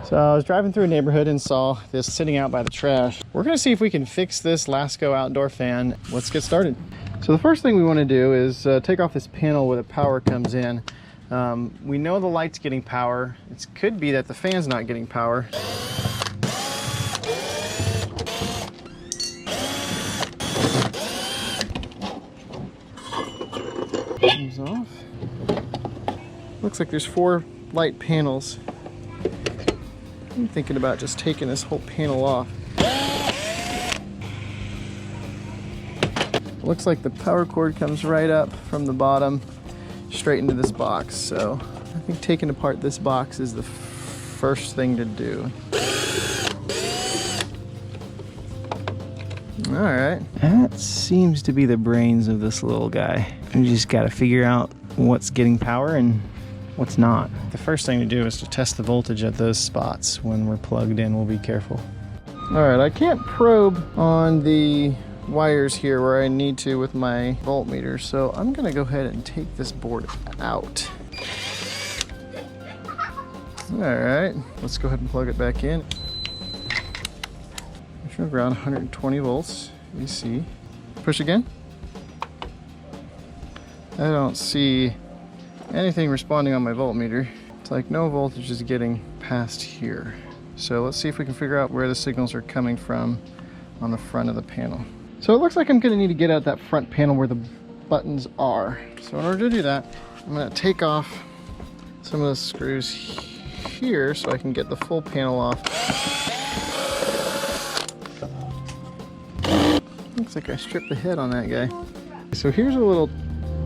So I was driving through a neighborhood and saw this sitting out by the trash. We're gonna see if we can fix this Lasko outdoor fan. Let's get started. So the first thing we wanna do is take off this panel where the power comes in. We know the light's getting power. It could be that the fan's not getting power. Comes off. Looks like there's 4 light panels. I'm thinking about just taking this whole panel off. Looks like the power cord comes right up from the bottom straight into this box. So I think taking apart this box is the first thing to do. All right, that seems to be the brains of this little guy. We just got to figure out what's getting power and what's not. The first thing to do is to test the voltage at those spots. When we're plugged in, we'll be careful. All right, I can't probe on the wires here where I need to with my voltmeter, so I'm gonna go ahead and take this board out. All right, let's go ahead and plug it back in. Around 120 volts, AC. Push again. I don't see anything responding on my voltmeter. It's like no voltage is getting past here. So let's see if we can figure out where the signals are coming from on the front of the panel. So it looks like I'm gonna need to get out that front panel where the buttons are. So in order to do that, I'm gonna take off some of the screws here so I can get the full panel off. Looks like I stripped the head on that guy. So here's a little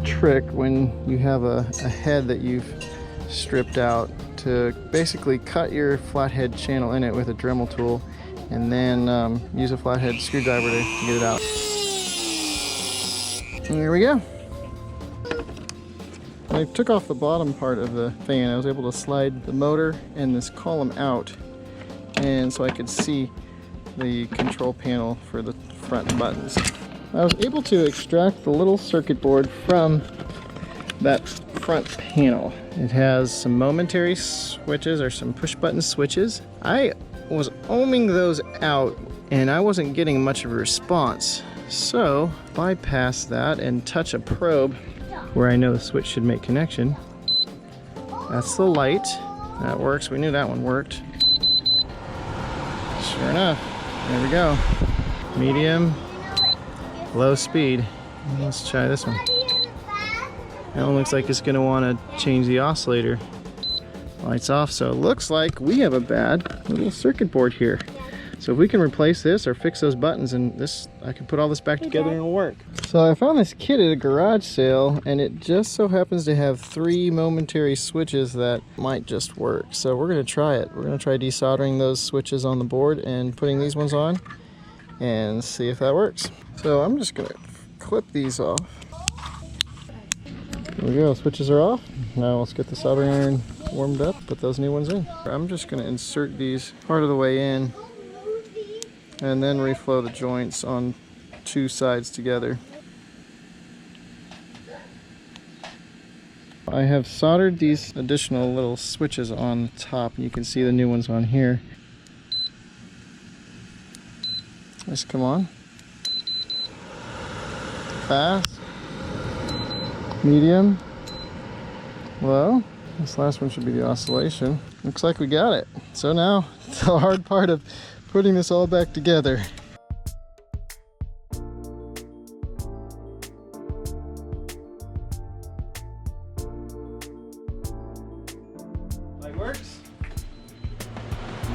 trick when you have a head that you've stripped out, to basically cut your flathead channel in it with a Dremel tool and then use a flathead screwdriver to get it out. And there we go. When I took off the bottom part of the fan, I was able to slide the motor and this column out, and so I could see the control panel for the front buttons. I was able to extract the little circuit board from that front panel. It has some momentary switches, or some push button switches. I was ohming those out and I wasn't getting much of a response. So bypass that and touch a probe where I know the switch should make connection. That's the light. That works. We knew that one worked. Sure enough. There we go. Medium, low speed. Let's try this one. That one looks like it's going to want to change the oscillator. Lights off, so it looks like we have a bad little circuit board here. So if we can replace this or fix those buttons, and this, I can put all this back together and it'll work. So I found this kit at a garage sale, and it just so happens to have 3 momentary switches that might just work. So we're going to try it. We're going to try desoldering those switches on the board and putting these ones on and see if that works. So I'm just going to clip these off. There we go, switches are off. Now let's get the soldering iron warmed up, put those new ones in. I'm just going to insert these part of the way in and then reflow the joints on 2 sides together. I have soldered these additional little switches on the top. You can see the new ones on here. Let's come on. Fast, medium, low. This last one should be the oscillation. Looks like we got it. So now the hard part of putting this all back together. Light works?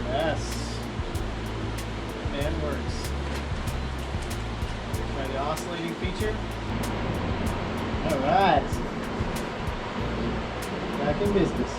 Yes. Fan works. Try the oscillating feature. All right. Back in business.